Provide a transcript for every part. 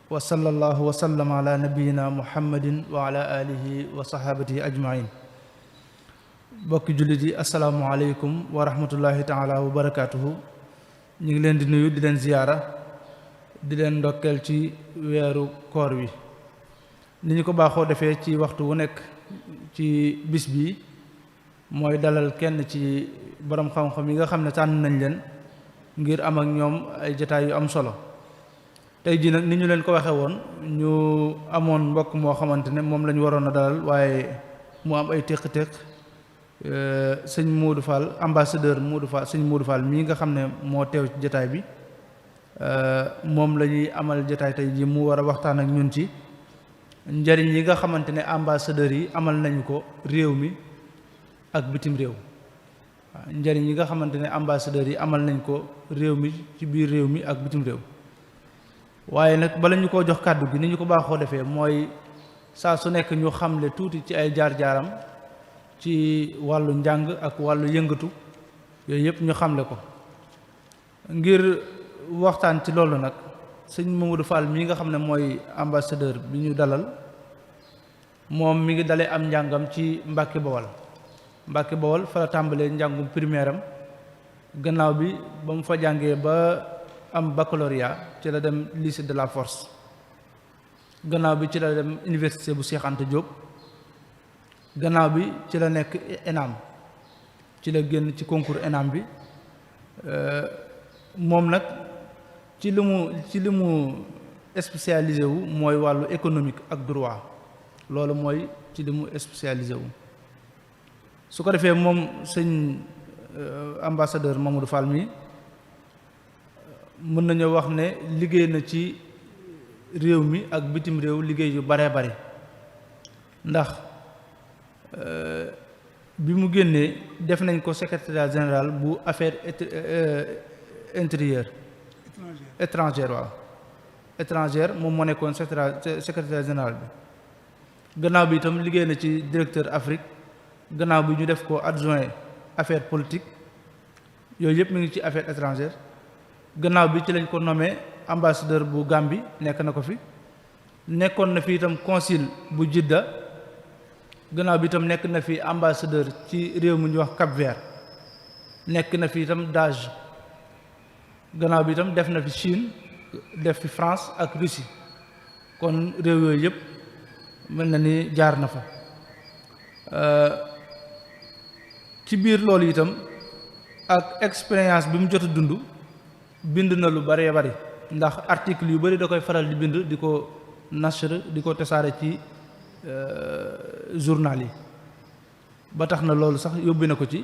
wa sallallahu wa sallam ala nabiyyina muhammadin wa ala alihi wa sahabatihi ajmain. bokki jullit yi asalaamualeykum wa rahmatullahi taala wa barakatuhu. ñu ngi leen di nuyu di leen ziyaara di leen ndokkeel ci weeru koor wi ni ñu ko baaxoo defee ci waxtu wu nekk ci bis bi mooy dalal kenn ci borom xam-xam yi nga xam ne tànn nañ leen ngir am ak ñoom ay jataay yu am solo. tey jii nag ni ñu leen ko waxee woon ñu amoon mbokk moo xamante ne moom la ñu waroon a dalal waaye mu am ay téq-téq sëñ Modou Fall ambassadeur Modou Fall sëñ Modou Fall mii nga xam ne moo teew ci jataay bi moom la ñuy amal jataay tey jii mu war a waxtaan ak ñun ci njariñ yi nga xamante ne ambassadeurs yi amal nañu ko réew mi ak bitim réew. waaw njariñ yi nga xamante ne ambassadeurs yi amal nañ ko réew mi ci biir réew mi ak bitim réew. waaye nag bala ñu koo jox kàddu gi ni ñu ko baaxoo defee mooy saa su nekk ñu xamle tuuti ci ay jaar-jaaram ci wàllu njàng ak wàllu yëngatu yooyu yëpp ñu xamle ko. ngir waxtaan ci loolu nag sëñ Mamadou Fall mii nga xam ne mooy ambassadeur bi ñu dalal moom mi ngi dalee am njàngam ci Mbàkke Bawol. Mbàkke Bawol fa la tàmbalee njàngum primaire am gannaaw bi ba mu fa jàngee ba am baccalauréat ci la dem lycée de la Force, gannaaw bi ci la dem université bu Cheikh Anta Diop, gannaaw bi ci la nekk ENAM, ci la génn ci concours ENAM bi. moom nag ci li mu spécialisé wu mooy wàllu économique ak droit, loolu mooy ci li mu spécialisé wu. su ko defee moom sëñ ambassadeur Mamadou Fall mi mën nañu wax ne liggéey na ci réew mi ak bitim réew liggéey yu bare bare, ndax bi mu génnee def nañ ko secrétaire général bu affaires intérieures étrangère waaw étrangère moom moo nekkoon secrétaire général bi. gannaaw bi itam liggéey na ci directeur Afrique, gannaaw bi ñu def ko adjoint affaires politiques, yooyu yëpp mi ngi ci affaires étrangères. gannaaw bi ci lañ ko nommé ambassadeur bu Gambie, nekk na ko fi, nekkoon na fi itam consul bu Jidda, gannaaw bi itam nekk na fi ambassadeur ci réew mu ñuy wax Cap-Vert, nekk na fi itam DAGE, gannaaw bi itam def na fi Chine, def fi France ak Russie, kon réew yooyu yëpp mel na ni jaar na fa. ci biir loolu itam ak expérience bi mu jot a dund bind na lu bëree bëri, ndax article yu bëri da koy faral di bind di ko nashr di ko tasaare ci journal yi, ba tax na loolu sax yóbbi na ko ci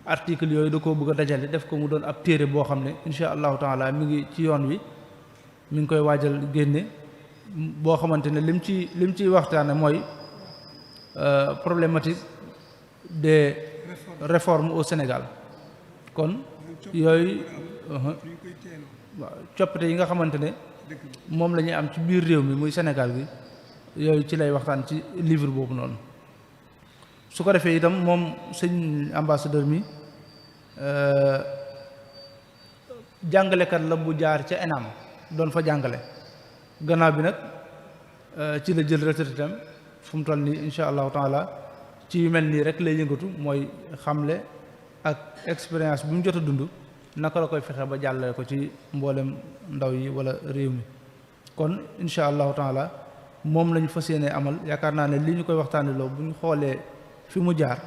article yooyu da koo bëgg a dajale def ko mu doon ab téere boo xam ne insha allahu taala mi ngi ci yoon wi, mi ngi koy waajal génne, boo xamante ne lim ciy waxtaane mooy problématique des réformes au Sénégal. kon yooyu waaw coppite yi nga xamante ne moom la ñuy am ci biir réew mi muy Sénégal gi, yooyu ci lay waxtaan ci livre boobu noonu. su ko defee itam moom sëñ ambassadeur mi jàngalekat la bu jaar ca ENAM doon fa jàngale, gannaaw bi nag ci la jël retraitam fu mu toll nii insha allahu taala ci yu mel nii rek lay yëngatu, mooy xamle ak expérience bi mu jot a dund naka la koy fexe ba jàllale ko ci mboolem ndaw yi wala réew mi. kon insha allahu taala moom lañu fas yéene amal. yaakaar naa ne li ñu koy waxtaanee loo bu ñu xoolee fi mu jaar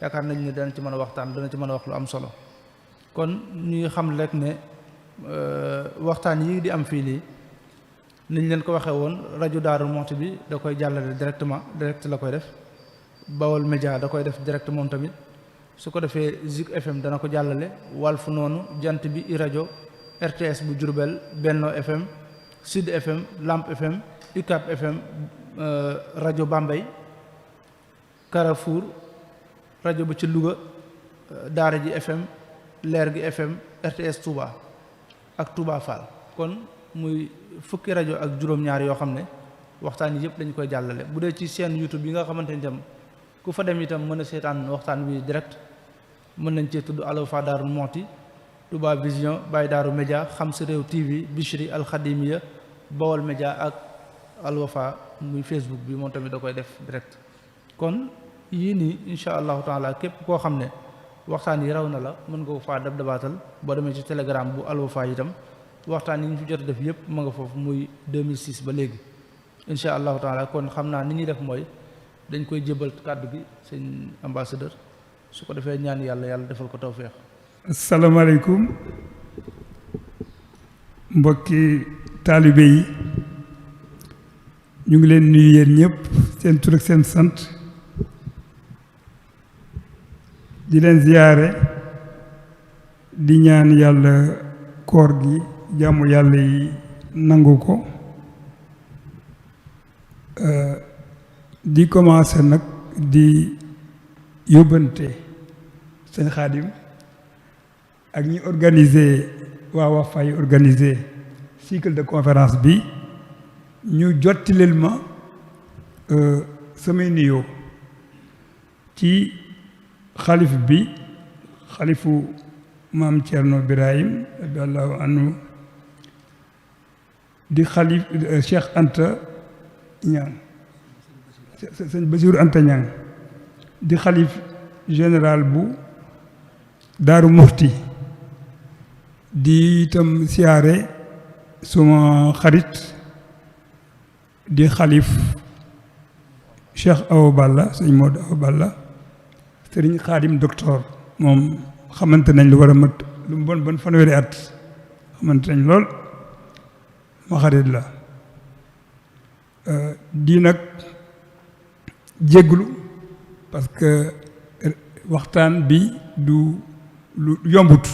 yaakaar nañ ne dana ci mën a waxtaan, dana ci mën a wax lu am solo. kon ñuy xam rek ne waxtaan yi di am fii lii niñ leen ko waxee woon, rajo Daaru Muxti bi da koy jàllale direct la koy def, Bawol Média da koy def direct moom tamit, su ko defee Zik FM dana ko jàllale, Walf noonu, Jant bi, iRadio, RTS bu Diourbel, Benno FM, Sud FM, Lamp FM, UCAB FM, rajo Bambey, Carrefour, rajo ba ci Louga Daara ji FM Leer gi FM RTS Touba ak Touba Fall kon muy fukki rajo ak juróom-ñaar yoo xam ne waxtaan yi yëpp dañu koy jàllale. bu dee ci seen YouTube yi nga xamante ni tam ku fa dem itam mën a seetaan waxtaan wi direct mën nañ cee tudd Alwafa Daaru Muxti, Touba Vision, Baye Daaru Média, Xam Sa Réew TV, Bichri Al Khadimiya, Bawol Média ak Alwafa muy Facebook bi moom tamit da koy def direct. kon yii nii incha allahu taala képp koo xam ne waxtaan yi raw na la mën nga ko faa dabaatal boo demee ci Telegram bu Alwafa itam waxtaan yi ñu fi jot def yëpp ma nga foofu muy 2006 ba léegi incha allahu taala. kon xam naa ni ñuy def mooy dañ koy jébal kàddu gi sëñ ambassadeur su ko defee ñaan yàlla defal ko tawféex. asalaamaaleykum mbokki taalibe yi ñu ngi leen nuyu yéen ñëpp seen tur ak seen sant di leen ziyaare di ñaan yàlla koor gi jàmm yàlla yi nangu ko di commencé nag di yóbbante sëñ Xaadim ak ñi organiser waa Wafa yi organiser cycle de conférence bi ñu jottileel ma samay nuyoo ci xalif bi xalifu maam Thierno Birahim radiyallahu anhu di xalif Cheikh Anta Ñang sëñ Basiru Anta Ñang di xalif général bu Daaru Muxti di itam siyaare suma xarit di xalif Cheikh Awa Balla sëñ Modou Awa Balla sëriñ Xaadim docteur moom xamante nañ lu war a mat lu mu bon fanweeri at xamante nañ lool ma xarit la di nag jégglu parce que waxtaan bi du lu yombut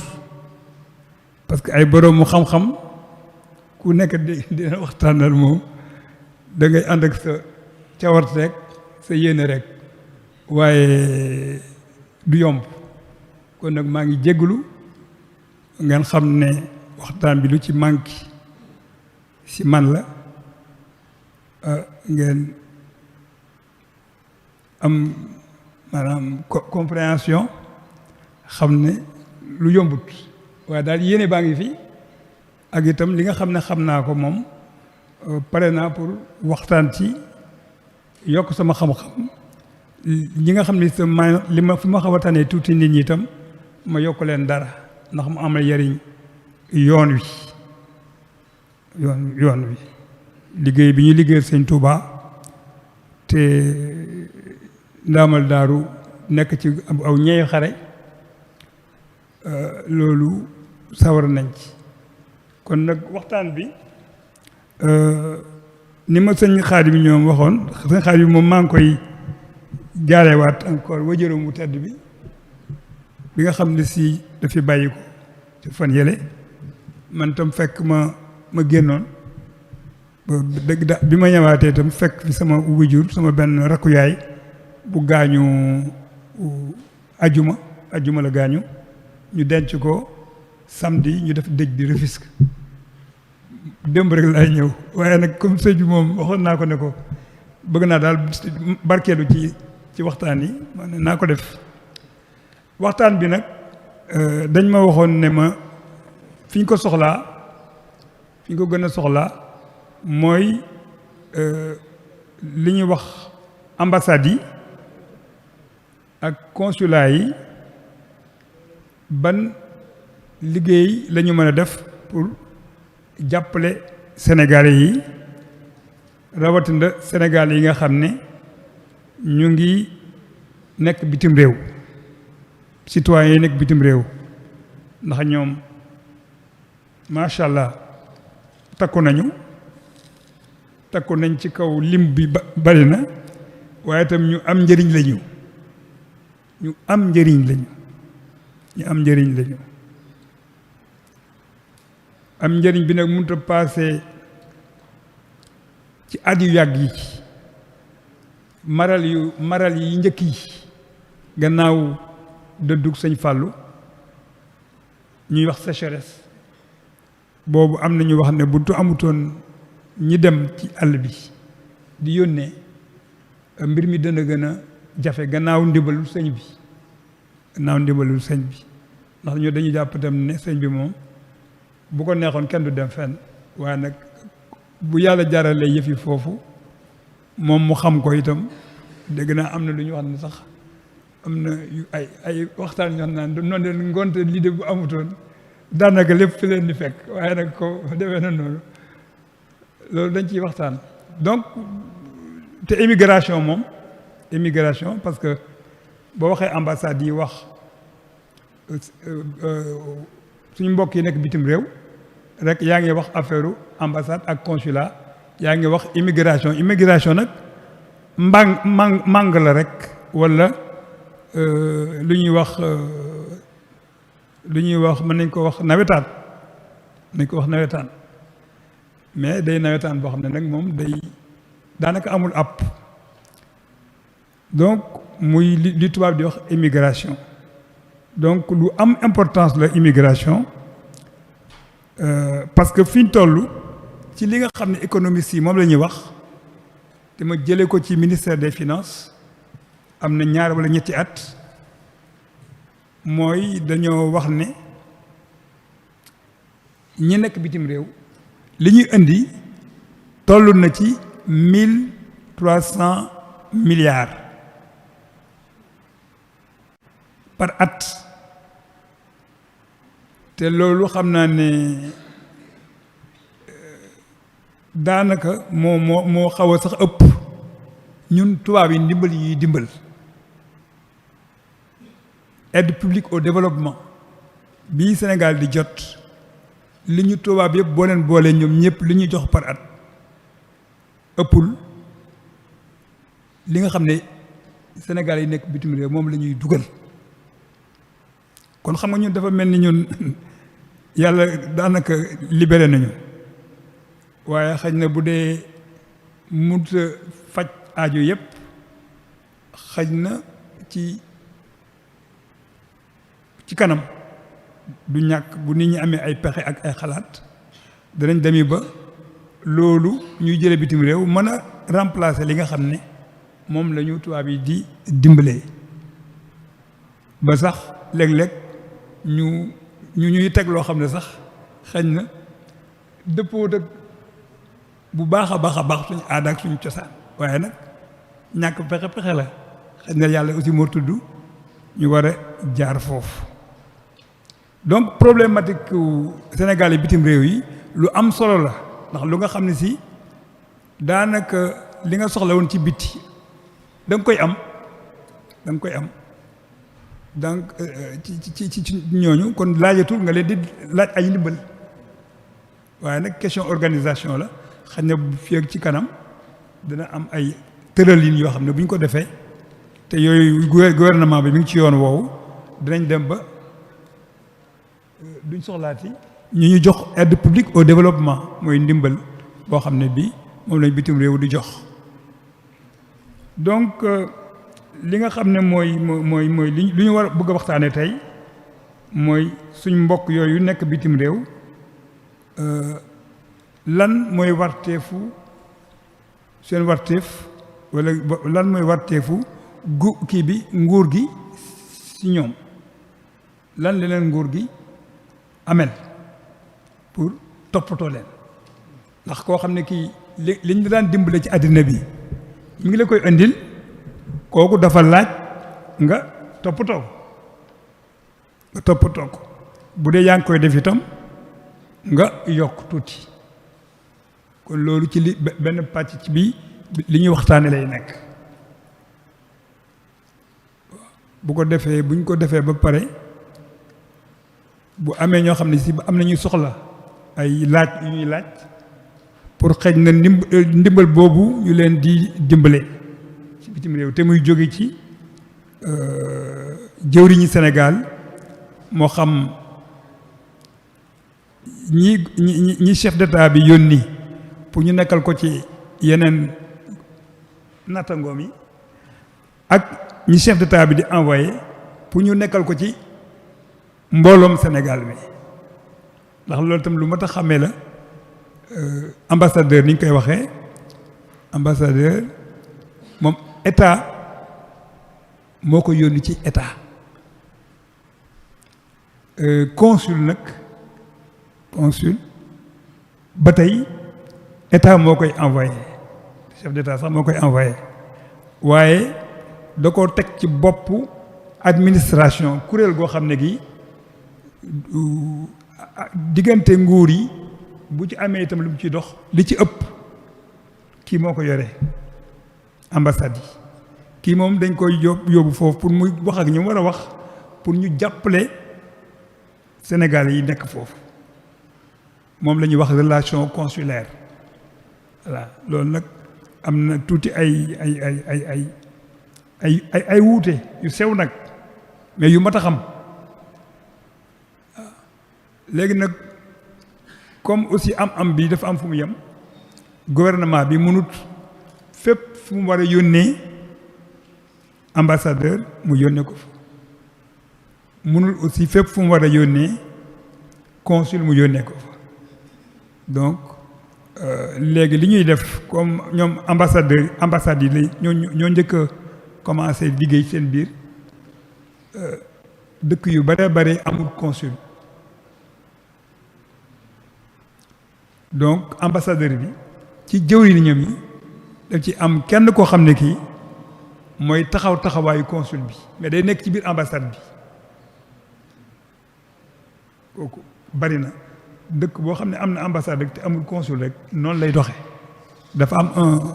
parce que ay borom mu xam-xam ku nekk dina waxtaanal moom da ngay ànd ak sa cawarte rek sa yéene rek waaye du yomb kon nag maa ngi jégglu ngeen xam ne waxtaan bi lu ci manqué si man la ngeen am maanaam compréhension xam ne lu yombut waaye daal yéene baa ngi fi ak itam li nga xam ne xam naa ko moom pare naa pour waxtaan ci yokk sama xam-xam ñi nga xam ne sama li ma fi ma xaw a tànnee tuuti nit ñi itam ma yokk leen dara ndax mu amal yariñ yoon wi liggéey bi ñu liggéeyal sëñ Touba te ndaamal daaru nekk ci aw ñeeyu xare loolu sawar nañ ci kon nag waxtaan bi ni ma sëñ Xaadim ñoom waxoon sëñ Xaadim moom maa ngi koy jaarewaat encore wajuram wu tedd bi nga xam ne si dafi bàyyi ko ci fan yële man tam fekk ma génnoon dëgg bi ma ñëwaatee tam fekk fi sama wujur sama benn rakku yaay bu gaañu ajuma la gaañu ñu denc ko samedi ñu def dëj bi Rufisque démb rek laay ñëw waaye nag comme sëñ bi moom waxoon naa ko ne ko bëgg naa daal barkeelu ci waxtaan yi ma ne naa ko def waxtaan bi nag dañ ma waxoon ne ma fi ñu ko soxlaa fi ñu ko gën a soxlaa mooy li ñuy wax ambassades yi ak consulat yi ban liggéey la ñu mën a def pour jàppale Sénégalais yi rawatina Sénégalais yi nga xam ne ñu ngi nekk bitim réew citoyens yi nekk bitim réew ndax ñoom macha allah takku nañ ci kaw lim bi bari na waaye itam ñu am njëriñ lañu ñu am njëriñ lañu am njëriñ bi nag mënut a paase ci at yu yàgg yi maral yi njëkk yi gannaaw dëddug sëñ Fallou ñuy wax sécheresse boobu am na ñu wax ne bu tu amutoon ñi dem ci àll bi di yónnee mbir mi dana gën a jafe gannaaw ndimbalul sëñ bi ndax ñoo dañuy jàpp tam ne sëñ bi moom bu ko neexoon kenn du dem fenn waaye nag bu yàlla jaaralee yëf yi foofu moom mu xam ko itam dégg naa am na lu ñu wax ne sax am na ay waxtaan ñoo xam naan noonu de ngoonte lii de bu amutoon daanaka lépp fi leen di fekk waaye nag ko defee na noonu loolu dañ ciy waxtaan donc te immigration parce que boo waxee ambassade yi wax suñu mbokk yi nekk bitim réew rek yaa ngi wax affaire ambassade ak consulat yaa ngi wax immigration nag màng la rek wala lu ñuy wax mën nañ ko wax nawetaan mais day nawetaan boo xam ne nag moom day daanaka amul app donc muy li tubaab di wax immigration donc lu am importance la immigration parce que fi ñu toll ci li nga xam ne économistes yi moom la ñuy wax te ma jëlee ko ci ministère des finances am na 2 wala 3 at mooy dañoo wax ne ñi nekk bitim réew li ñuy indi toll na ci 1300 milliards par at te loolu xam naa ne daanaka moo xaw a sax ëpp ñun tubaab yi ndimbal yi dimbal aide publique au développement bii Sénégal di jot li ñu tubaab yëpp boo leen boolee ñoom ñëpp li ñuy jox par at ëppul li nga xam ne Sénégal yi nekk bitim réew moom la ñuy dugal kon xam nga ñun dafa mel ni ñun yàlla daanaka libéré nañu waaye xëy na bu dee mut faj aajo yëpp xëy na ci kanam du ñàkk bu nit ñi amee ay pexe ak ay xalaat danañ demi ba loolu ñuy jële bitim réew mën a remplacer li nga xam ne moom la ñu tubaab yi di dimbalee ba sax léeg-léeg ñuy teg loo xam ne sax xañ na dëppoo ak bu baax a baax suñu aada ak suñu cosaan waaye nag ñàkk pexe la xañ na yàlla aussi moo tudd ñu war a jaar foofu donc problématique Sénégal yi bitim réew yi lu am solo la ndax lu nga xam ne si daanaka li nga soxla woon ci biti da nga koy am donc ci ñooñu kon laajatul nga leen di laaj ay ndimbal waaye nag question organisation la xëy na fii ak ci kanam dina am ay tëralin yoo xam ne bu ñu ko defee te yooyu gouvernement bi mi ngi ci yoon woowu dinañ dem ba duñ soxlaati ñu jox aide publique au développement mooy ndimbal boo xam ne bii moom lañ bitim réew di jox donc li nga xam ne mooy li ñu war a bëgg a waxtaane tey mooy suñ mbokk yooyu nekk bitim réew lan mooy warteefu seen warteef wala lan mooy warteefu kii bi nguur gi ci ñoom lan la leen nguur gi amel pour toppatoo leen ndax koo xam ne kii liñ la daan dimbale ci àddina bi mi ngi la koy indil kooku dafa laaj nga toppatoo ko bu dee yaa ngi koy def itam nga yokk tuuti kon loolu ci li benn pàcc ci bii li ñuy waxtaane lay nekk bu ñu ko defee ba pare bu amee ñoo xam ne si am nañuy soxla ay laaj yu ñuy laaj pour xëj na ndimbal boobu ñu leen di dimbale ci bitim réew te muy jóge ci jëwriñi Sénégal moo xam ñi chef d'état bi yónni pour ñu nekkal ko ci yeneen nattangoom yi ak ñi chef d'état bi di envoyé pour ñu nekkal ko ci mbooloom Sénégal mi ndax loolu tam lu mat a xàmmee la ambassadeur ni ñu koy waxee ambassadeur moom état moo ko yónni ci état consul nag consul ba tey état moo koy envoyé chef d'état sax moo koy envoyé waaye da ko teg ci boppu administration kuréel goo xam ne gi diggante nguur yi bu ci amee itam lu mu ci dox li ci ëpp kii moo ko yore ambassade yi kii moom dañ koy yóbbu foofu pour muy wax ak ñu war a wax pour ñu jàppale Sénégal yi nekk foofu moom la ñuy wax relation consulaire voilà loolu nag am na tuuti ay wuute yu sew nag mais yu mat a xam léegi nag comme aussi am bi dafa am fu mu yem gouvernement bi mënut fépp fu mu war a yónnee ambassadeur mu yónnee ko fa mënul aussi fépp fu mu war a yónnee consul mu yónnee ko fa donc léegi li ñuy def comme ñoom ambassade yi la ñoo njëkk a commencé liggéey seen biir dëkk yu bare amul consul donc ambassadeur bi ci jëwriñ ñoom yi daf ci am kenn koo xam ne kii mooy taxawaayu consul bi mais day nekk ci biir ambassade bi kooku bari na dëkk boo xam ne am na ambassade rek te amul consul rek noonu lay doxe dafa am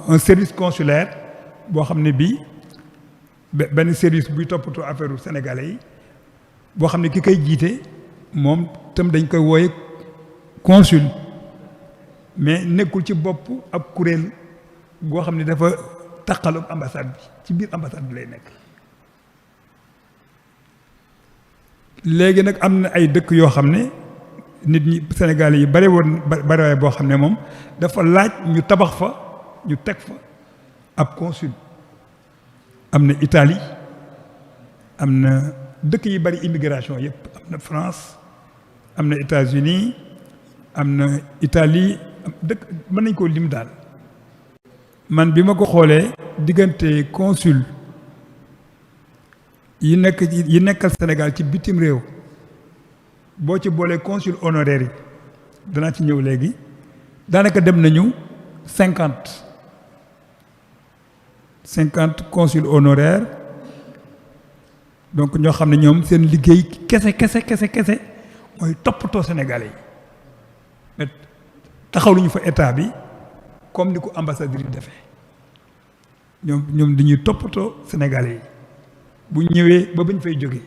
un service consulaire boo xam ne bii benn service buy toppatoo affaire sénégalais yi boo xam ne ki koy jiite moom tam dañ koy wooye consul mais nekkul ci bopp ab kuréel boo xam ne dafa taqaloog ambassade bi ci biir ambassade bi lay nekk léegi nag am na ay dëkk yoo xam ne nit ñi Sénégal yi bare woon bare boo xam ne moom dafa laaj ñu tabax fa ñu teg fa ab consul am na Italie am na dëkk yi bari immigration yëpp am na France am na États-Unis am na Italie dëkk mën nañ koo lim daal man bi ma ko xoolee diggante consul yi nekkal Sénégal ci bitim réew boo ci boolee consul honoraire yi danaa ci ñëw léegi daanaka dem nañu 50 consul honoraire donc ñoo xam ne ñoom seen liggéey kese mooy toppatoo Sénégalais yi mais taxawluñu fa état bi comme ni ko ambassadeur yi defee ñoom dañuy toppatoo Sénégalais yi bu ñëwee ba bañ fay jógee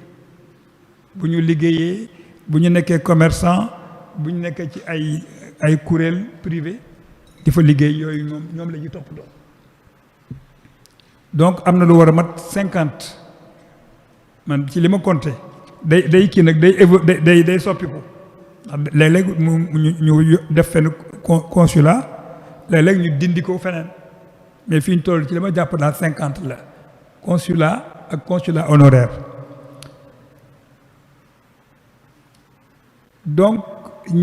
bu ñu liggéeyee bu ñu nekkee commerçant bu ñu nekkee ci ay kuréel privé di fa liggéey yooyu ñoom la ñuy toppatoo donc am na lu war a mat 50 man ci li ma compté day kii nag day soppiku ndax léeg-léeg ñu def fenn consulat léeg-léeg ñu dindi ko feneen mais fi ñu toll ci li ma jàpp daal 50 la consulat ak consulat honoraire donc ci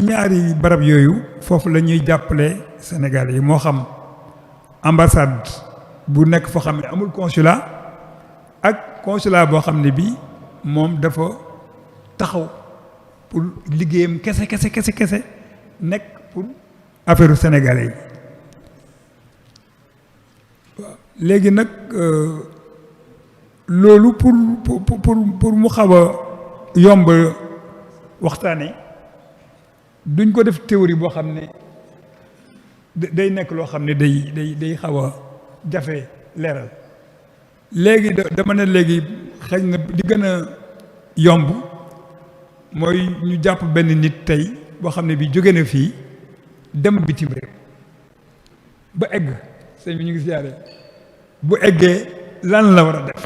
ñaari barab yooyu foofu la ñuy jàppale Sénégal yi moo xam ambassade bu nekk foo xam ne amul consulat ak consulat boo xam ne bii moom dafa taxaw pour liggéeyam kese nekk pour affaire sénégalais yi waaw léegi nag loolu pour mu xaw a yomb waxtaane duñ ko def théorie boo xam ne day nekk loo xam ne day xaw a jafe leeral léegi dama ne léegi xëy na di gën a yomb mooy ñu jàpp benn nit tey boo xam ne bi jóge na fii dem bitim réew ba egg sëñ bi ñu ngi siyaare bu eggee lan la war a def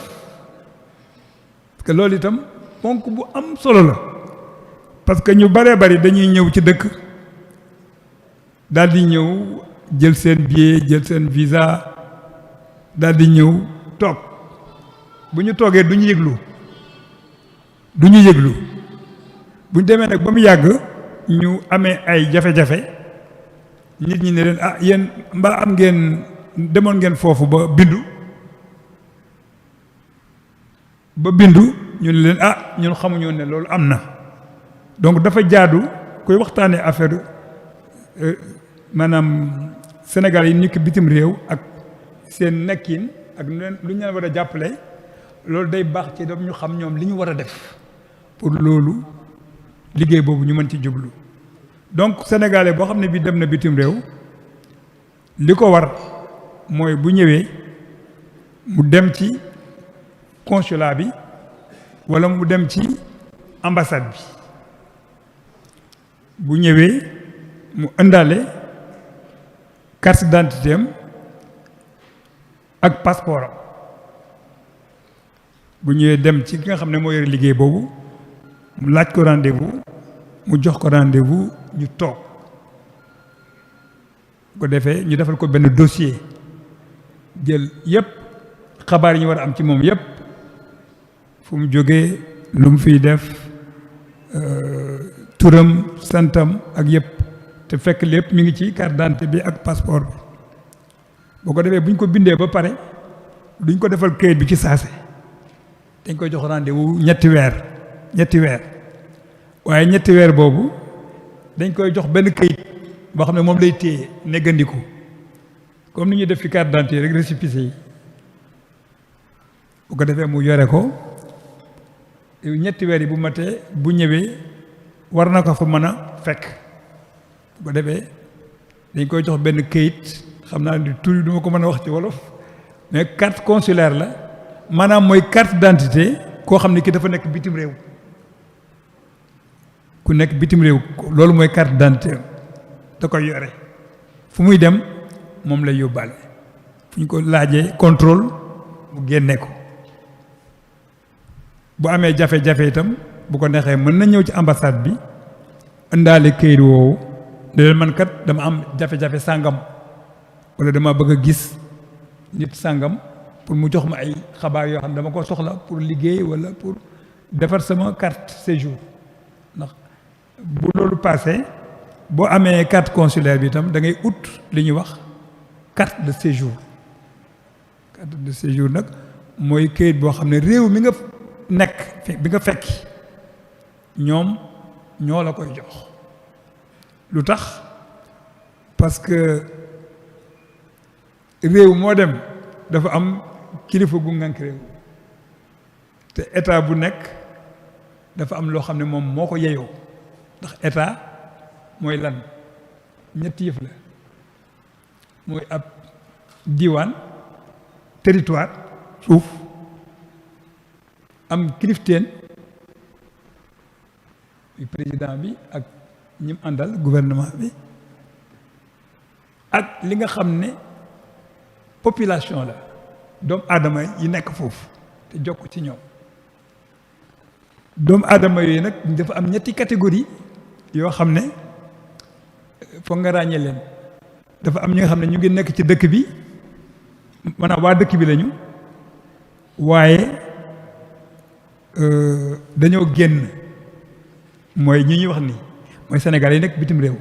parce que loolu itam ponk bu am solo la parce que ñu baree bari dañuy ñëw ci dëkk daal di ñëw jël seen billet jël seen visa daal di ñëw toog bu ñu toogee du ñu yëglu bu ñu demee nag ba mu yàgg ñu amee ay jafe-jafe nit ñi ne leen yéen mbaa am ngeen demoon ngeen foofu ba bindu ñu ne leen ñun xamuñu ne loolu am na. donc dafa jaadu koy waxtaanee affaire maanaam Sénégal yi nekk bitim réew ak seen nekkin ak lu ñu leen war a jàppale loolu day baax ci daf ñu xam ñoom li ñu war a def pour loolu liggéey boobu ñu mën ci jublu. donc sénégalais boo xam ne bii dem na bitim réew li ko war mooy bu ñëwee mu dem ci consulat bi walla mu dem ci ambassade bi bu ñëwee mu ëndaale carte d'identité am ak passeport am bu ñëwee dem ci ki nga xam ne moo yore liggéey boobu mu laaj ko rendez-vous mu jox ko rendez-vous ñu toog ko defee ñu defal ko benn dossier jël yépp xabaar yi ñu war a am ci moom yépp fu mu jógee lu mu fiy def turam santam ak yépp te fekk lépp mi ngi ci carte d'identité bi ak passeport bi boo ko defee bu ñu ko bindee ba pare duñ ko defal kayit bi ci saase dañ koy jox rendez-vous ñetti weer waaye ñetti weer boobu dañ koy jox benn kayit boo xam ne moom lay téye neggandiku comme ni ñuy def ci carte d'identité rek récépissé yi bu ko defee mu yore ko ñetti weer yi bu matee bu ñëwee war na ko fa mën a fekk bu ko defee dañ koy jox benn kayit xam naa ni tur du ma ko mën a wax ci wolof mais carte consulaire la maanaam mooy carte d'identité koo xam ne ki dafa nekk bitim réew ku nekk bitim réew loolu mooy carte d'identité da koy yore fu muy dem moom lay yóbbaale fu ñu ko laajee contrôle mu génne ko bu amee jafe-jafe itam bu ko neexee mën na ñëw ci ambassade bi indaale këyit woowu ne leen man kat dama am jafe-jafe sàngam wala dama bëgg a gis nit sàngam pour mu jox ma ay xabaar yoo xam ne dama ko soxla pour liggéey wala pour defar sama carte séjour ndax bu loolu passé boo amee carte consulaire bi itam da ngay ut li ñuy wax carte de séjour nag mooy këyit boo xam ne réew mi nga nekk bi nga fekki ñoom ñoo la koy jox lu tax parce que réew moo dem dafa am kilifa gu ngànk réew te état bu nekk dafa am loo xam ne moom moo ko yeyoo ndax état mooy lan ñetti yëf la mooy ab diwaan territoire suuf am kilifteen président bi ak ñim àndal gouvernement bi ak li nga xam ne population la doomu aadama yi nekk foofu te jokk ci ñoom doomu aadama yooyu nag dafa am ñetti catégorie yoo xam ne foog nga ràññee leen dafa am ñi nga xam ne ñu ngi nekk ci dëkk bi maanaam waa dëkk bi lañu waaye dañoo génn mooy ñi ñuy wax ni mooy Sénégal yi nekk bitim réew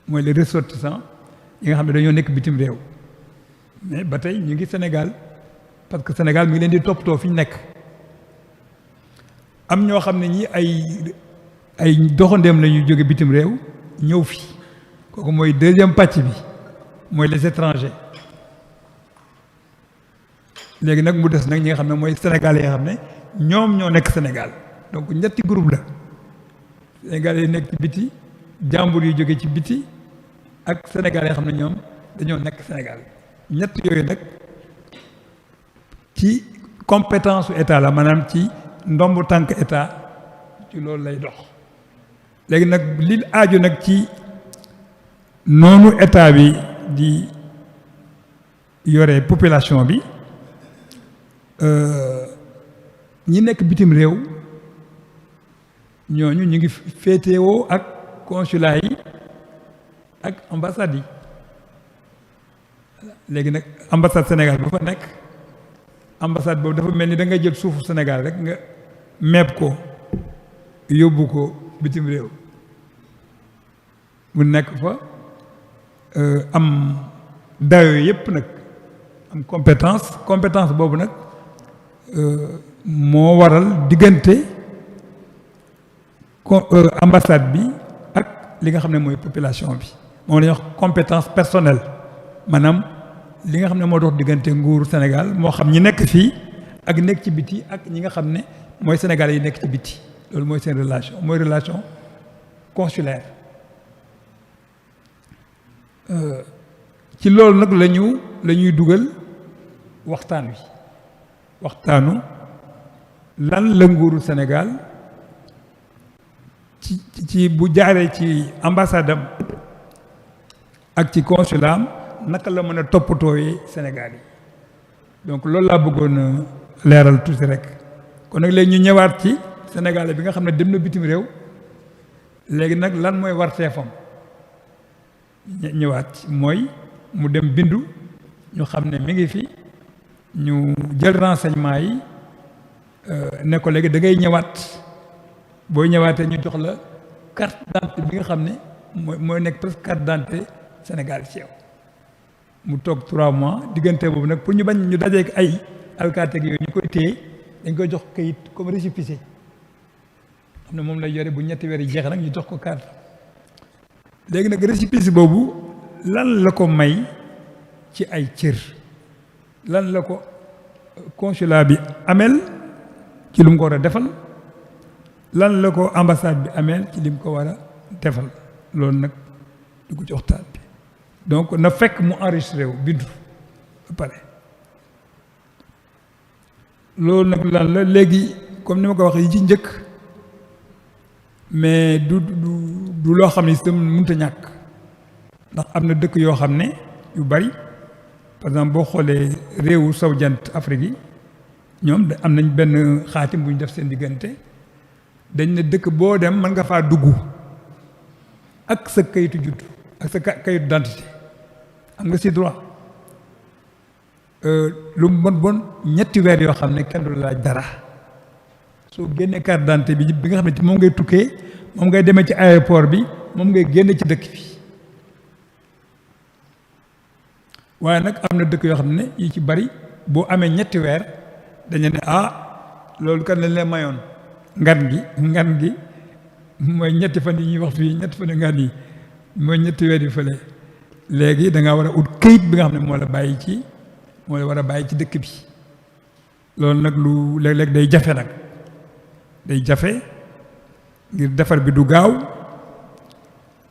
mooy les ressortissants yi nga xam ne dañoo nekk bitim réew mais ba tey ñu ngi Sénégal parce que Sénégal mi ngi leen di toppatoo fi ñu nekk am ñoo xam ne ñi ay doxandeem la ñuy jóge bitim réew ñëw fi kooku mooy deuxième pàcc bi mooy les étrangers léegi nag mu des nag ñi nga xam ne mooy Sénégalais yi nga xam ne ñoom ñoo nekk Sénégal donc ñetti groupe la Sénégalais yi nekk ci biti jàmbur yu jóge ci biti ak Sénégalais yi xam ne ñoom dañoo nekk Sénégal ñett yooyu nag ci compétence su état la maanaam ci ndombu tànk état ci loolu lay dox léegi nag li aaju nag ci noonu état bi di yore population bi ñi nekk bitim réew ñooñu ñu ngi féetewoo ak consulat yi ak ambassade yi léegi nag ambassade Sénégal bu fa nekk ambassade boobu dafa mel ni da ngay jël suufu Sénégal rek nga meeb ko yóbbu ko bitim réew mu nekk fa am dayo yépp nag am compétence boobu nag moo waral diggante ambassade bi ak li nga xam ne mooy population bi moom la ñuy wax compétence personnelle maanaam li nga xam ne moo dox diggante nguuru Sénégal moo xam ñi nekk fii ak nekk ci biti ak ñi nga xam ne mooy Sénégal yi nekk ci biti loolu mooy seen relation mooy relation consulaire ci loolu nag la ñuy dugal waxtaanu lan la nguuru Sénégal ci bu jaaree ci ambassade am ak ci consulat am naka la mën a toppatooyee Sénégal yi donc loolu laa bëggoon a leeral tuuti rek kon nag léegi ñu ñëwaat ci Sénégalais bi nga xam ne dem na bitim réew léegi nag lan mooy warteefam ñëwaat mooy mu dem bindu ñu xam ne mi ngi fi ñu jël renseignement yi ne ko léegi da ngay ñëwaat booy ñëwaatee ñu jox la carte d'identité bi nga xam ne mooy nekk presque carte d'identité Sénégal ci yow mu toog 3 mois diggante boobu nag pour ñu bañ ñu dajeek ay alkaati yooyu ñu koy téye dañ koy jox kayit comme récépissé xam ne moom lay yore bu ñetti weer yi jeex nag ñu jox ko carte léegi nag récépissé boobu lan la ko may ci ay cër lan la ko consulat bi ameel ci lu mu ko war a defal lan la ko ambassade bi ameel ci li mu ko war a defal loolu nag du ko ci waxtaan bi donc na fekk mu enregistré wu bindu ba pare loolu nag lan la léegi comme ni ma ko waxee yi ci njëkk mais du loo xam ne itam mënut a ñàkk ndax am na dëkk yoo xam ne yu bari par exemple boo xoolee réewu sow jant Afrique yi ñoom am nañ benn xaatim bu ñu def seen diggante dañ ne dëkk boo dem mën nga faa dugg ak sa kayitu judd ak sa kayitu d'identité am nga si droit lu mu bon ñetti weer yoo xam ne kenn du laaj dara soo génnee carte d'identité bi nga xam ne moom ngay tukkee moom ngay demee ci aéroport bi moom ngay génne ci dëkk bi waaye nag am na dëkk yoo xam ne yi ci bari boo amee ñetti weer dañu ne loolu kan lañ leen mayoon ngan gi mooy ñetti fan yi ñuy wax fii ñetti fan yi ngan yi mooy ñetti weer yi fële léegi da ngaa war a ut këyit bi nga xam ne moo la war a bàyyi ci dëkk bi loolu nag lu léeg-léeg day jafe nag day jafe ngir defar bi du gaaw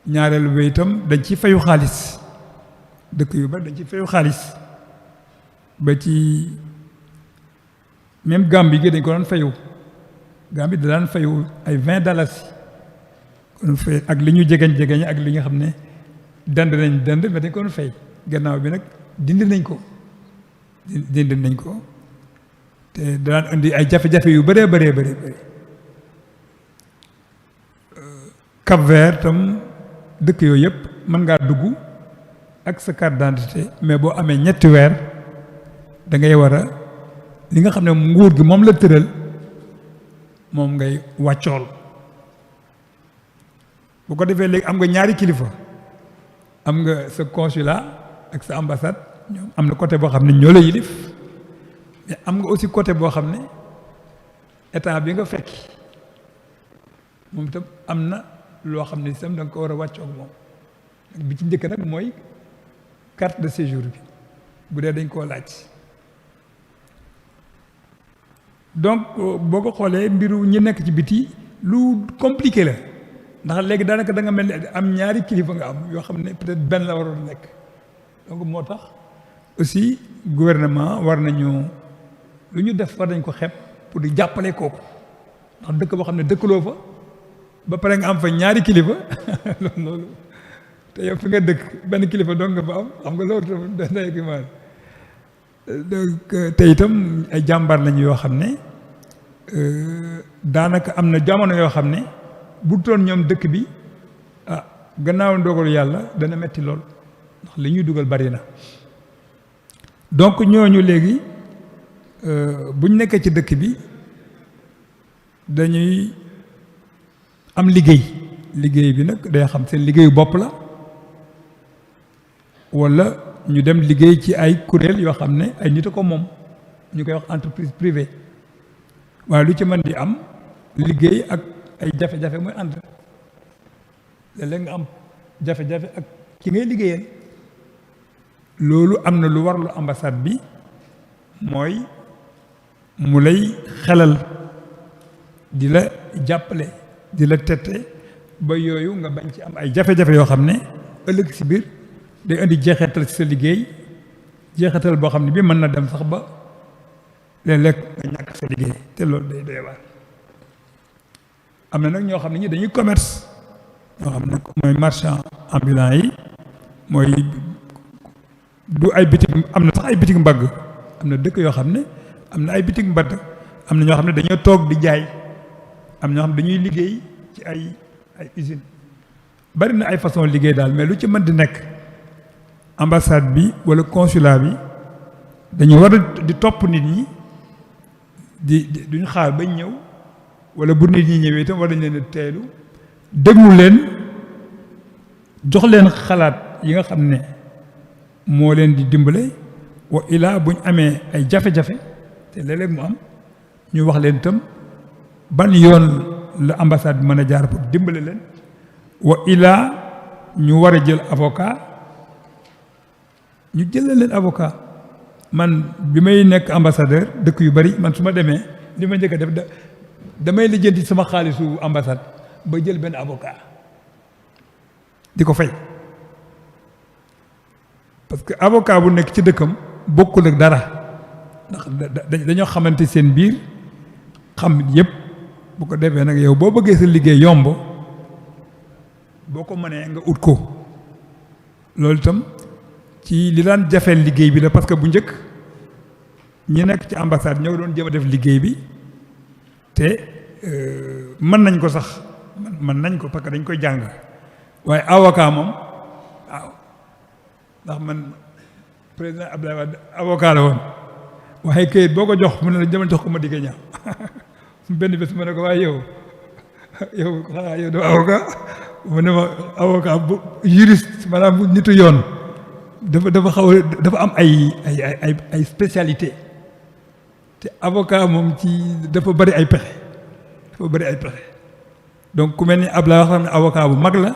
ñaareelu bi itam dañ ci fayu xaalis dëkk yu bari dañ ci fayu xaalis ba ci même Gambie gi dañ ko doon fayu Gambie da daan fayu ay $20 kon fay ak li ñu jegeñ ak li nga xam ne dend mais dañ ko doon fay gannaaw bi nag dindi nañ ko te daan indi ay jafe-jafe yu bëree bëri Cap-Vert tam dëkk yooyu yëpp mën ngaa dugg ak sa carte d'identité mais boo amee ñetti weer da ngay war a li nga xam ne nguur gi moom la tëral moom ngay wàccool bu ko defee léegi am nga ñaari kilifa am nga sa consulat ak sa ambassade ñoom am na côté boo xam ne ñoo la yilif mais am nga aussi côté boo xam ne état bi nga fekki moom itam am na loo xam ne itam da nga ko war a wàccoog moom bi ci njëkk nag mooy carte de séjour bi bu dee dañ koo laaj donc boo ko xoolee mbiru ñi nekk ci biti lu compliqué la ndax léegi daanaka da nga mel ni am ñaari kilifa nga am yoo xam ne peut-être benn la waroon nekk donc moo tax aussi gouvernement war nañu lu ñu def war nañ ko xeeb pour di jàppale kooku ndax dëkk boo xam ne dëkkaloo fa ba pare nga am fa ñaari kilifa loolu te yow fi nga dëkk benn kilifa dong nga fa am xam nga loolu tamit day kiimaan donc te itam ay jàmbaar lañu yoo xam ne daanaka am na jamono yoo xam ne bu toon ñoom dëkk bi gannaaw ndogalu yàlla dana metti lool ndax li ñuy dugal bari na donc ñooñu léegi buñ nekkee ci dëkk bi dañuy am liggéey bi nag day xam seen liggéeyu bopp la walla ñu dem liggéey ci ay kuréel yoo xam ne ay nit a ko moom ñu koy wax entreprise privée waaye lu ci mën di am liggéey ak ay jafe-jafe muy ànd léeg-léeg nga am jafe-jafe ak ki ngay liggéeyal loolu am na lu warlu ambassade bi mooy mu lay xelal di la jàppale di la tette ba yooyu nga bañ ci am ay jafe-jafe yoo xam ne ëllëg si biir day indi jeexeetal ci sa liggéey jeexeetal boo xam ne bii mën na dem sax ba léeg-léeg nga ñàkk sa liggéey te loolu day doy waar am na nag ñoo xam ne ñi dañuy commerce ñoo xam ne mooy marchand ambulant yi mooy du ay bitig am na sax ay bitig mbagg am na dëkk yoo xam ne am na ay bitig mbagg am na ñoo xam ne dañoo toog di jaay am ñoo xam ne dañuy liggéey ci ay usine bari na ay façon liggéey daal mais lu ci mën di nekk ambassade bi walla consulat bi dañu war a di topp nit ñi duñu xaar bañ ñëw walla bu nit ñi ñëwee itam war nañ leen a teelu déglu leen jox leen xalaat yi nga xam ne moo leen di dimbale wa ilaa buñ amee ay jafe-jafe te léeg-léeg mu am ñu wax leen itam ban yoon la ambassade bi mën a jaar pour dimbale leen wa ilaa ñu war a jël avocat ñu jëlal leen avocat man bi may nekk ambassadeur dëkk yu bari man su ma demee li ma njëkk a def damay lijjanti sama xaalisu ambassade ba jël benn avocat di ko fay parce que avocat bu nekk ci dëkkam bokkul ak dara ndax dañoo xamante seen biir xam yépp bu ko defee nag yow boo bëggee sa liggéey yomb boo ko mënee nga ut ko loolu itam ci li daan jafeel liggéey bi la parce que bu njëkk ñi nekk ci ambassade ñoo doon jéem a def liggéey bi te mën nañ ko sax mën nañ ko parce que dañ koy jàng waaye avocat moom waaw ndax man président Abdoulaye Wade avocat la woon waaye kayit boo ko jox mu ne la jëmal jox ko ma digg ñaaw benn bés ma ne ko waaye yow xanaa yow doo avocat mu ne ma avocat bu juriste maanaam bu nitu yoon dafa xaw a dafa am ay spécialité te avocat moom ci dafa bari ay pexe donc ku mel ni Abdoulaye wax xam ne avocat bu mag la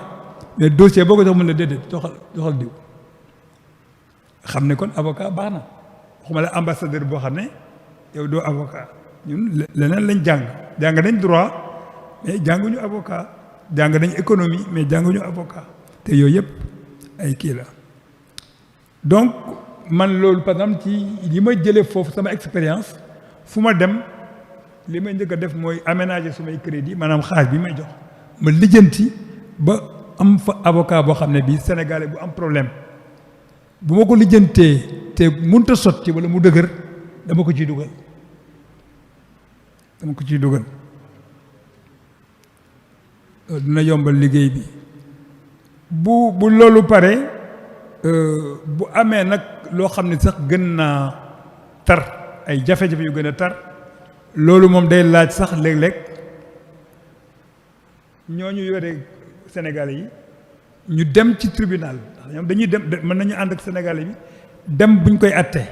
mais dossier boo ko jox mën la déedéet joxal diw xam ne kon avocat baax na waxuma la ambassadeur boo xam ne yow doo avocat ñun leneen lañ jàng nañ droit mais jànguñu avocat jàng nañ économie mais jànguñu avocat te yooyu yëpp ay kii la donc man loolu par exemple ci li ma jëlee foofu sama expérience fu ma dem li may njëkk a def mooy aménager sumay crédit maanaam xaalis bi may jox ma lijjanti ba am fa avocat boo xam ne bii sénégalais bu am problème bu ma ko lijjantee te mënut a sotti wala mu dëgër dama ko ciy dugal dina yombal liggéey bi bu loolu pare bu amee nag loo xam ne sax gën naa tar ay jafe-jafe yu gën a tar loolu moom day laaj sax léeg-léeg ñooñu yore Sénégalais yi ñu dem ci tribunal ndax ñoom dañuy dem mën nañu ànd ak Sénégalais bi dem buñ koy attee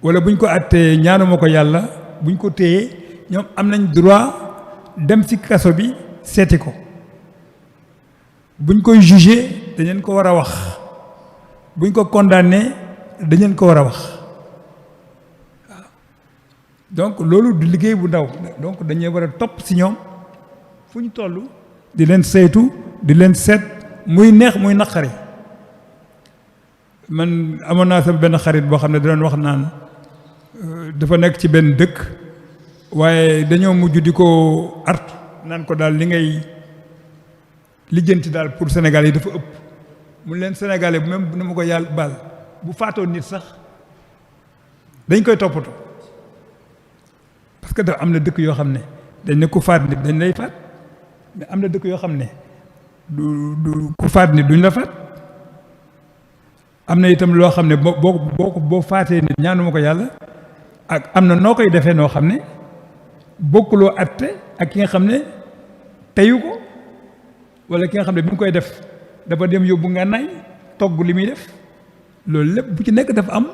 wala buñ ko attee ñaanuma ko yàlla buñ ko téyee ñoom am nañ droit dem ci kaso bi seeti ko buñ koy jugé dañu ko war a wax buñ ko condamné dañu ko war a wax waaw donc loolu du liggéey bu ndaw donc dañuy war a topp ci ñoom fu ñu toll di leen saytu di leen seet muy neex muy naqari man amoon naa sama benn xarit boo xam ne da doon wax naan dafa nekk ci benn dëkk waaye dañoo mujj di ko artu naan ko daal li ngay lijjanti daal pour Sénégal yi dafa ëpp mu leen Sénégalais bu même na ma ko yàlla baal bu faatoo nit sax dañ koy toppatoo parce que dafa am na dëkk yoo xam ne dañ ne ku faat nit dañ lay faat mais am na dëkk yoo xam ne du ku faat nit duñ la faat am na itam loo xam ne boo faatee nit ñaanuma ko yàlla ak am na noo koy defee noo xam ne bokkuloo atte ak ki nga xam ne teyu ko wala ki nga xam ne bi mu koy def dafa dem yóbbu ngànnaay togg li muy def loolu lépp bu ci nekk dafa am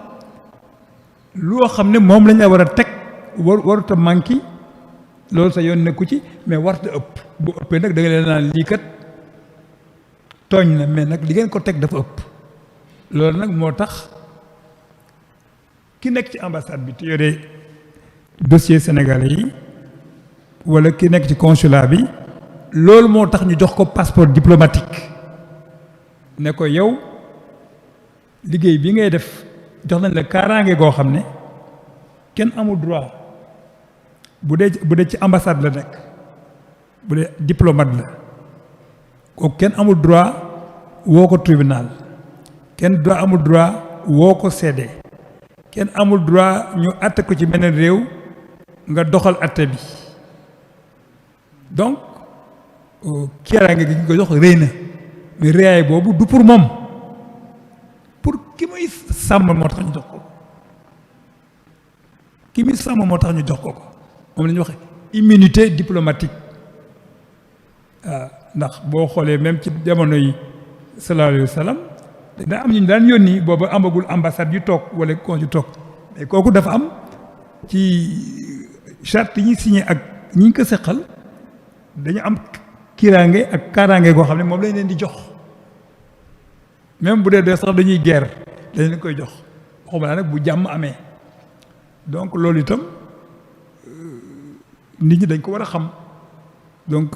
loo xam ne moom lañ la war a teg warut a manqué loolu sa yoon nekku ci mais warut a ëpp bu ëppee nag da nga leen naan lii kat tooñ na mais nag li ngeen ko teg dafa ëpp loolu nag moo tax ki nekk ci ambassade bi te yore dossier sénégalais yi wala ki nekk ci consulat bi loolu moo tax ñu jox ko passeport diplomatique ne ko yow liggéey bi ngay def jox nañ la kaaraange goo xam ne kenn amul droit bu dee ci ambassade la nekk bu dee diplomate la kooku kenn amul droit woo ko tribunal kenn amul droit woo ko seede kenn amul droit ñu atte ko ci beneen réew nga doxal atte bi donc kiiraange gi ñu ko jox rëy na mais rëyaay boobu du pour moom pour ki muy sàmm moo tax ñu jox ko ki muy sàmm moo tax ñu jox ko moom la ñuy wax immunité diplomatique waaw ndax boo xoolee même ci jamono yi sallallahu alayhi wa sallam da am ñu daan yónni boobu amagul ambassade yu toog wala consul yu toog mais kooku dafa am ci charte yi ñuy signé ak ñi ñu ko seqal dañu am kiiraange ak kaaraange goo xam ne moom lañ leen di jox même bu dee sax dañuy guerre dañ leen koy jox waxuma laa nag bu jàmm amee donc loolu itam nit ñi dañ ko war a xam donc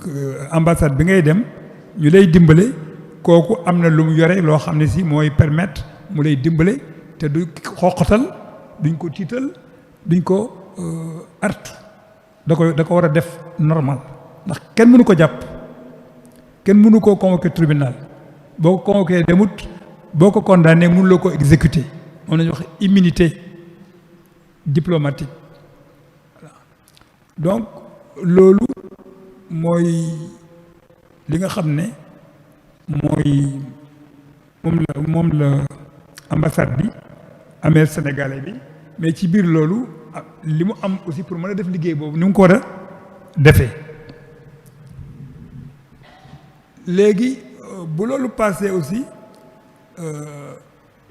ambassade bi ngay dem ñu lay dimbale kooku am na lu mu yore loo xam ne si mooy permettre mu lay dimbale te du xoqatal duñ ko tiital duñ ko artu da ko war a def normal ndax kenn mënu ko jàpp kenn mënu koo convoqué tribunal boo ko convoqué demut boo ko condamné mënuloo ko exécuter moom la ñuy wax immunité diplomatique voilà donc loolu mooy li nga xam ne mooy moom la ambassade bi amee sénégalais bi mais ci biir loolu li mu am aussi pour mën a def liggéey boobu ni mu ko war a defee léegi bu loolu passé aussi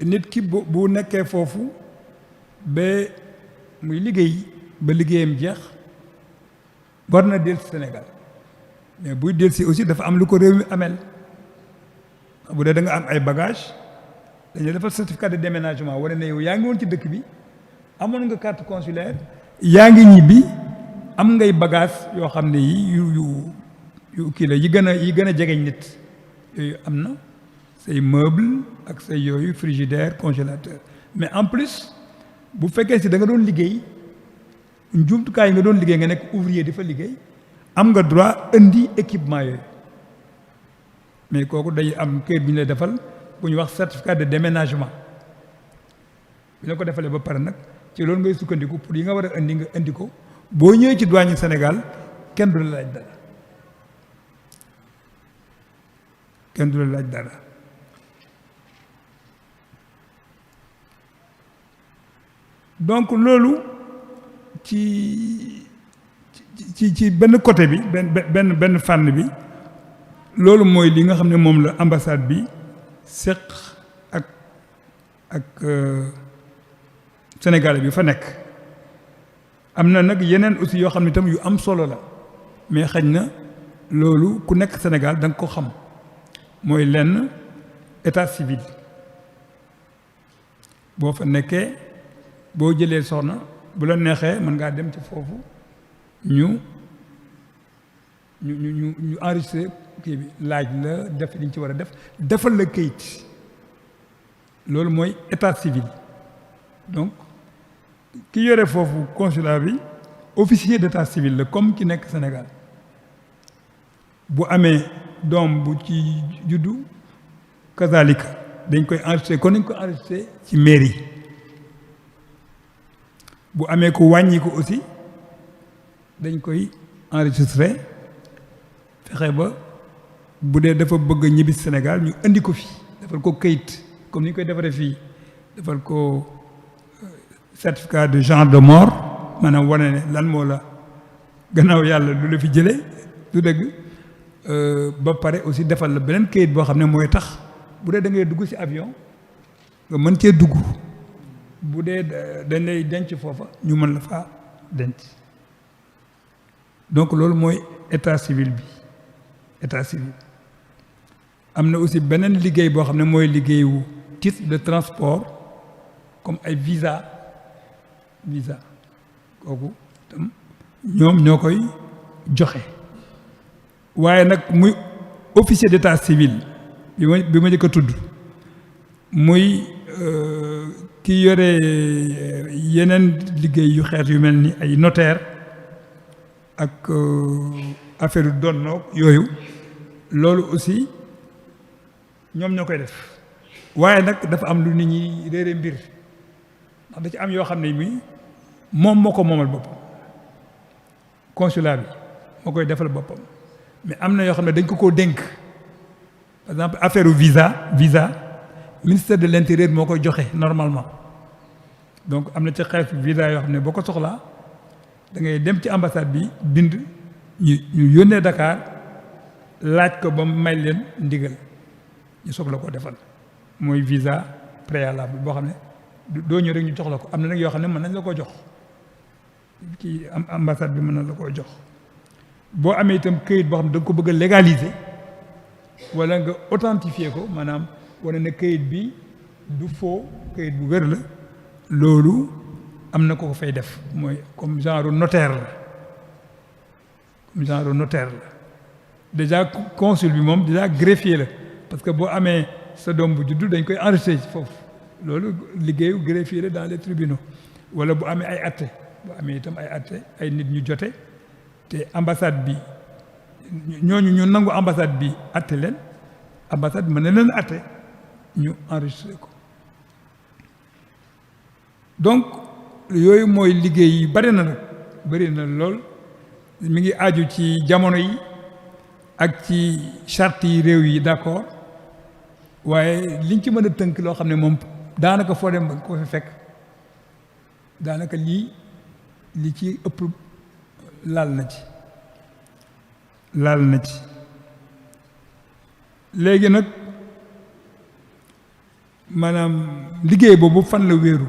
nit ki bu nekkee foofu ba muy liggéey ba liggéeyam jeex war na dellu si Sénégal mais buy dellu si aussi dafa am lu ko réew mi amel bu dee da nga am ay bagages dañu defal certificat de déménagement wane ne yow yaa ngi woon ci dëkk bi amoon nga carte consulaire yaa ngi ñibbi am ngay bagages yoo xam ne yi yu kii la yi gën a jegeñ nit yooyu am na say meuble ak say yooyu frigidaire congélateur mais en plus bu fekkee si da nga doon liggéey njumtukaay yi nga doon liggéey nga nekk ouvrier di fa liggéey am nga droit indi équipement yooyu mais kooku day am kayit bi ñu lay defal bu ñu wax certificat de déménagement bi la ko defalee ba pare nag ci loolu ngay sukkandiku pour yi nga war a indi nga indi ko boo ñëwee ci douane Sénégal kenn du la laaj dara kenn du la laaj dara donc loolu ci benn côté bi benn fànn bi loolu mooy li nga xam ne moom la ambassade bi seq ak Sénégalais bi fa nekk am na nag yeneen aussi yoo xam ne itam yu am solo la mais xëy na loolu ku nekk Sénégal da nga ko xam mooy lenn état civil boo fa nekkee boo jëlee soxna bu la neexee mën ngaa dem ci foofu ñu enregistré kii bi laaj la def li ñu ci war a def defal la kayit loolu mooy état civil donc ki yore foofu consulat bi officier d'état civil la comme ki nekk Sénégal bu amee doom bu ci juddu kazalika dañ koy enregistré kon nañ ko enregistré ci mairie bu amee ko wàññi ko aussi dañ koy enregistré fexe ba bu dee dafa bëgg a ñibbi Sénégal ñu indi ko fi defal ko kayit comme ni ñu koy defaree fii defal ko certificat de genre de mort maanaam wane ne lan moo la gannaaw yàlla lu la fi jëlee du dëgg ba pare aussi defal la beneen kayit boo xam ne mooy tax bu dee da ngay dugg ci avion nga mën cee dugg bu dee dañ lay denc foofa ñu mën la faa denc donc loolu mooy état civil bi état civil am na aussi beneen liggéey boo xam ne mooy liggéeyu titre de transport comme ay visa kooku tam ñoom ñoo koy joxe waaye nag muy officier d'état civil bi ma njëkk a tudd muy ki yore yeneen liggéey yu xeet yu mel ni ay notaire ak affaire yu donnoog yooyu loolu aussi ñoom ñoo koy def waaye nag dafa am lu nit ñi réere mbir ndax da ci am yoo xam ne mi moom moo ko moomal boppam consulat bi moo koy defal boppam mais am na yoo xam ne dañ ko koo dénk par exemple affaire visa ministère de l'intérieur moo koy joxe normalement donc am na ci xeetu visa yoo xam ne boo ko soxlaa da ngay dem ci ambassade bi bind ñu yónnee Dakar laaj ko ba may leen ndigal ñu soog la ko defal mooy visa préalable boo xam ne doo ñëw rek ñu jox la ko am na nag yoo xam ne mën nañ la ko jox ci ambassade bi mën na la koo jox boo amee itam këyit boo xam ne da nga ko bëgg a légaliser wala nga authentifier ko maanaam wane ne këyit bi du faux këyit bu wér la loolu am na ko ko fay def mooy comme genre notaire la déjà consul bi moom déjà greffier la parce que boo amee sa doom bu juddu dañ koy enregistrer ci foofu loolu liggéeyu greffier la dans les tribunaux wala bu amee ay atte bu amee itam ay atte ay nit ñu jote te ambassade bi ñooñu ñu nangu ambassade bi atte leen ambassade bi mën na leen atte ñu enregistré ko donc yooyu mooy liggéey yi bari na nag bari na lool mi ngi aju ci jamono yi ak ci charte yi réew yi d'accord waaye liñ ci mën a tënk loo xam ne moom daanaka foo dem ba ko fi fekk daanaka li ci ëpp laal na ci léegi nag maanaam liggéey boobu fan la wéeru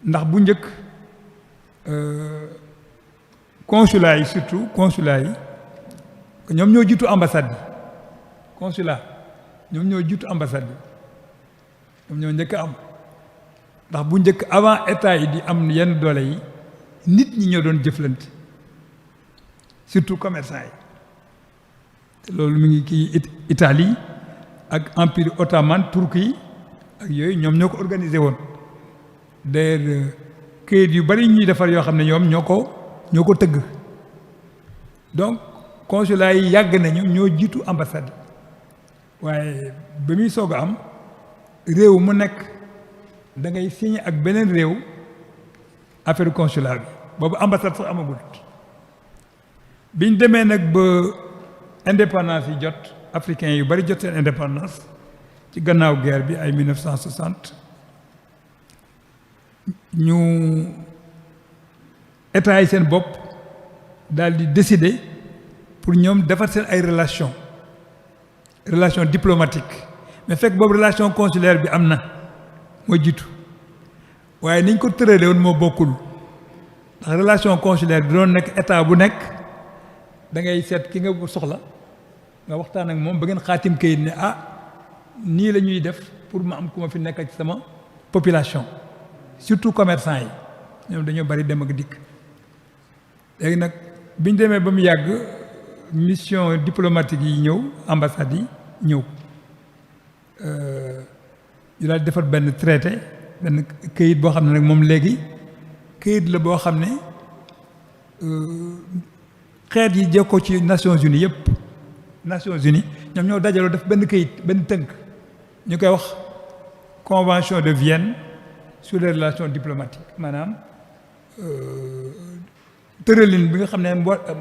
ndax bu njëkk consulat yi surtout consulat yi ñoom ñoo jiitu ambassade bi consulat ñoom ñoo jiitu ambassade bi ñoom ñoo njëkk am ndax bu njëkk avant état yi di am yenn doole yi nit ñi ñoo doon jëflante surtout commerçant yi te loolu mu ngi kii Italie ak empire ottoman Turquie ak yooyu ñoom ñoo ko organisé woon d'ailleurs këyit yu bari ñuy defar yoo xam ne ñoom ñoo ko tëgg donc consulat yi yàgg nañu ñoo jiitu ambassade waaye ba muy soog a am réew mu nekk da ngay signé ak beneen réew affaire consulat bi boobu ambassade sax amagul biñ demee nag ba indépendance yi jot africains yu bari jot seen indépendance ci gannaaw guerre bi ay 1960 ñu état yi seen bopp daal di décider pour ñoom defar seen ay relation diplomatique mais fekk boobu relation consulaire bi am na moo jiitu waaye niñ ko tëralee woon moo bokkul ndax relation consulaire bi doon nekk état bu nekk da ngay seet ki nga soxla nga waxtaan ak moom ba ngeen xaatim kayit ne nii la ñuy def pour ma am ku ma fi nekk ci sama population surtout commerçant yi ñoom dañoo bari dem ak dikk léegi nag biñ demee ba mu yàgg mission diplomatique yi ñëw ambassade yi ñëw ñu daal defar benn traité benn këyit boo xam ne nag moom léegi këyit la boo xam ne xeet yi jekkoo ci Nations Unies yëpp Nations Unies ñoom ñoo dajaloo def benn këyit benn tënk ñu koy wax convention de Vienne sur les relations diplomatiques maanaam tëralin bi nga xam ne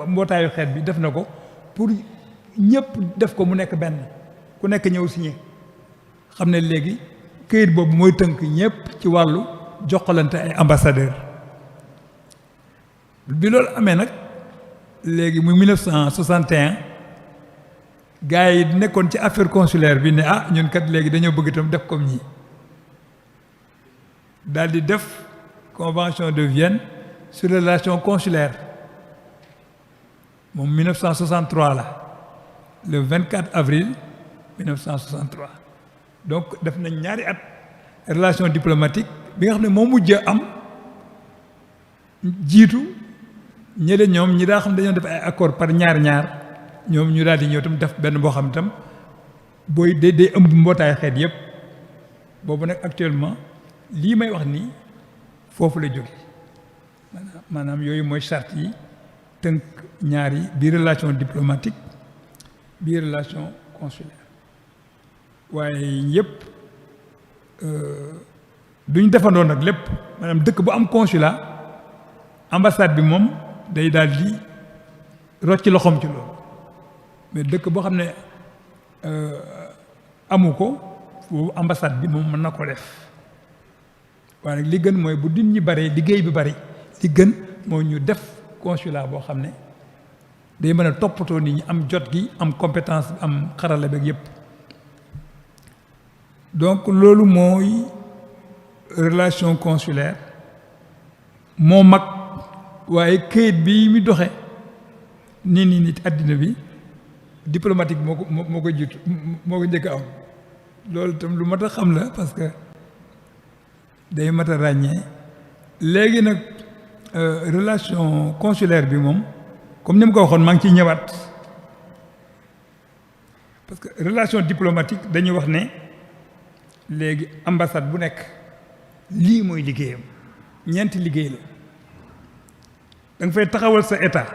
mbootaayu xeet bi def na ko pour ñëpp def ko mu nekk benn ku nekk ñëw signé xam ne léegi këyit boobu mooy tënk ñëpp ci wàllu joxalante ay ambassadeur bi loolu amee nag léegi muy 1961 gars yi nekkoon ci affaire consulaire bi ne ñun kat léegi dañoo bëgg itam def comme ñi daal di def convention de Vienne sur les relations consulaires moom 1963 la le 24 avril 1963 donc def nañ ñaari at relation diplomatique bi nga xam ne moo mujj am jiitu ñële ñoom ñi daa xam dañoo def ay accord par ñaar ñoom ñu daal di ñëw tam def benn boo xam tam booy day ëmb mbootaay xeet yépp boobu nag actuellement lii may wax nii foofu la jóge maanaam yooyu mooy charte yi tënk ñaari bii relation diplomatique bii relation consulaire waaye yépp duñ defandoo nag lépp maanaam dëkk bu am consulat ambassade bi moom day daal di rocc loxoom ci loolu mais dëkk boo xam ne amu ko boobu ambassade bi moom mën na ko def waaye nag li gën mooy bu nit ñi bare liggéey bi bari li gën mooy ñu def consulat boo xam ne day mën a toppatoo nit ñi am jot gi am compétence am xarala beeg yépp donc loolu mooy relation consulaire moo mag waaye këyit bi mi doxe nii nit àddina bi diplomatique moo ko jiitu moo ko njëkk a am loolu itam lu mat a xam la parce que day mat a ràññee léegi nag relation consulaire bi moom comme ni ma ko waxoon maa ngi ciy ñëwaat parce que relation diplomatique dañuy wax ne léegi ambassade bu nekk lii mooy liggéeyam ñeenti liggéey la da nga fay taxawal sa état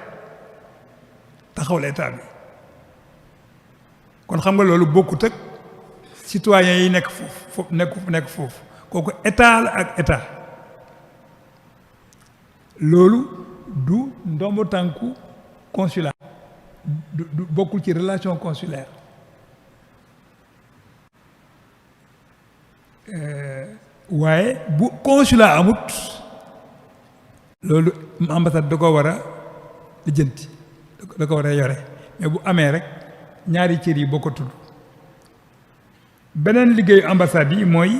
taxawal état bi kon xam nga loolu bokkut ak citoyens yi nekk foofu nekk foofu kooku état la ak état loolu du ndombo tànku consulat du bokkul ci relation consulaire waaye bu consulat amut loolu ambassade da ko war a lijjanti da ko war a yore mais bu amee rek ñaari cër yi bokkatul beneen liggéeyu ambassade yi mooy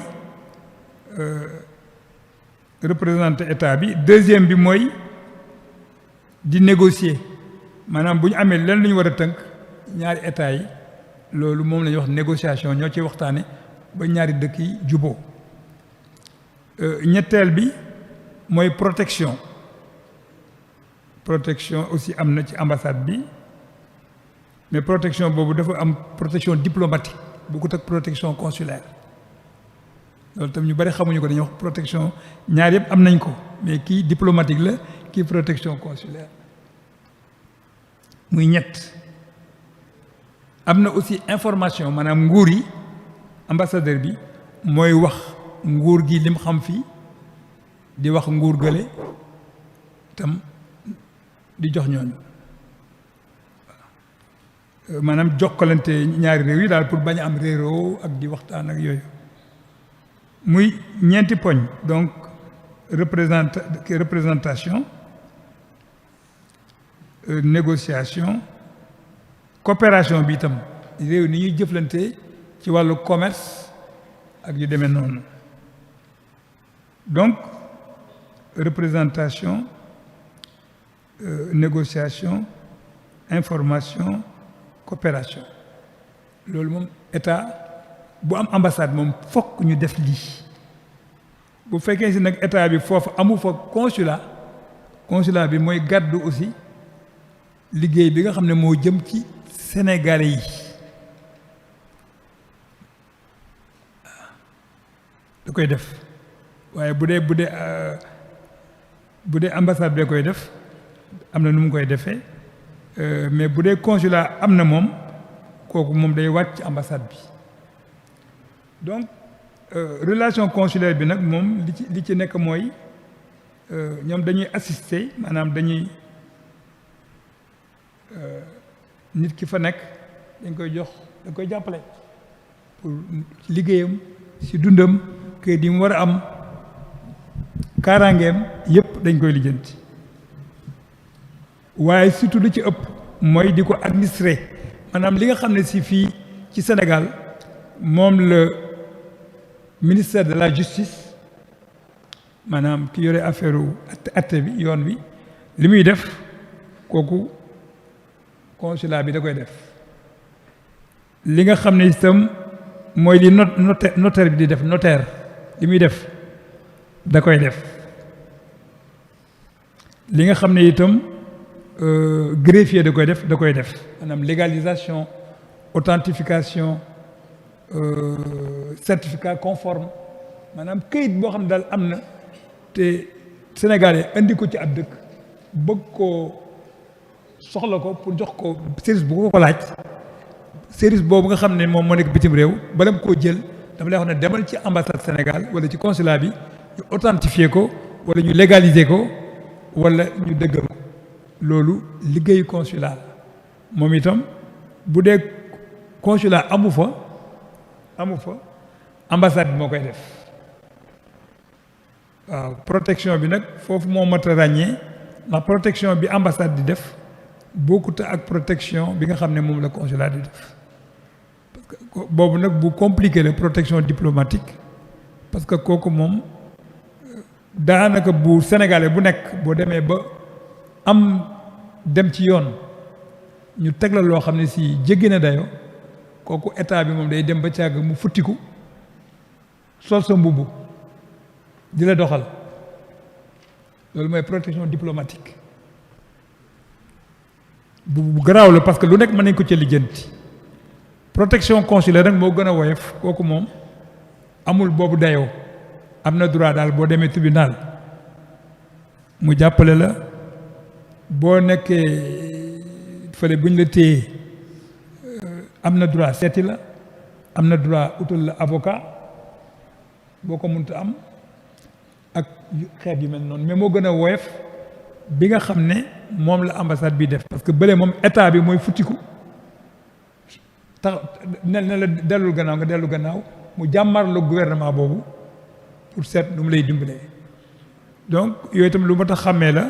représenter état bi deuxième bi mooy di négocier maanaam bu ñu amee lenn lu ñu war a tënk ñaari état yi loolu moom la ñuy wax négociation ñoo ci waxtaane ba ñaari dëkk yi juboo ñetteel bi mooy protection aussi am na ci ambassade bi mais protection boobu dafa am protection diplomatique bu ko teg protection consulaire loolu tam ñu bari xamuñu ko dañuy wax protection ñaar yëpp am nañ ko mais kii diplomatique la kii protection consulaire muy ñett am na aussi information maanaam nguur yi ambassadeur bi mooy wax nguur gi lim xam fii di wax nguur gële tam di jox ñooñu maanaam jokkalante ñaari réew yi daal pour bañ a am réeroo ak di waxtaan ak yooyu muy ñeenti poñ donc représentation négociation coopération bi itam réew ni ñuy jëflante ci wàllu commerce ak yu demee noonu donc représentation négociation information coopération loolu moom état bu am ambassade moom fokk ñu def lii bu fekkee si nag état bi foofu amu fa consulat bi mooy gàddu aussi liggéey bi nga xam ne moo jëm ci sénégalais yi da koy def waaye bu dee ambassade bee koy def am na nu mu koy defee mais bu dee consulat am na moom kooku moom day wàcc ambassade bi donc relation consulaire bi nag moom li ci nekk mooy ñoom dañuy assister maanaam dañuy nit ki fa nekk dañ koy jàppale pour liggéeyam ci dundam kayit yi mu war a am kaaraangeem yëpp dañ koy lijjanti waaye surtout lu ci ëpp mooy di ko administrer maanaam li nga xam ne si fii ci Sénégal moom la ministère de la justice maanaam ki yore affaire atte bi yoon bi li muy def kooku consulat bi da koy def li nga xam ne itam mooy li notaire bi di def notaire li muy def da koy def li nga xam ne itam greffier da koy def maanaam légalisation authentification certificat conforme maanaam këyit boo xam ne daal am na te Sénégalais indi ko ci ab dëkk bëgg koo soxla ko pour jox ko service bu ko laaj service boobu nga xam ne moom moo nekk bitim réew bala mu koo jël dama lay wax ne demal ci ambassade Sénégal wala ci consulat bi ñu authentifier ko wala ñu légaliser ko wala ñu dëggal ko loolu liggéeyu consulat moom itam bu dee consulat amu fa ambassade bi moo koy def waaw protection bi nag foofu moo mat a ràññee ndax protection bi ambassade di def bokkut ak protection bi nga xam ne moom la consulat di def parce que boobu nag bu compliqué la protection diplomatique parce que kooku moom daanaka bu sénégalais bu nekk boo demee ba am dem ci yoon ñu teg la loo xam ne si jéggi na dayo kooku état bi moom day dem ba càgg mu futtiku sol sa mbubb di la doxal loolu mooy protection diplomatique bu garaaw la parce que lu nekk mën nañ ko ci lijjanti protection consulaire nag moo gën a woyof kooku moom amul boobu dayoo am na droit daal boo demee tribunal mu jàppale la boo nekkee fële buñ la téye am na droit seeti la am na droit utal la avocat boo ko mënta am ak xeet yu mel noonu mais moo gën a woyof bi nga xam ne moom la ambassade bi def parce que bële moom état bi mooy futtiku tax ne la dellul gannaaw nga dellu gannaaw mu jàmmarlu gouvernement boobu pour seet nu mu lay dimbalee donc yooyu itam lu ma tax xàmmee la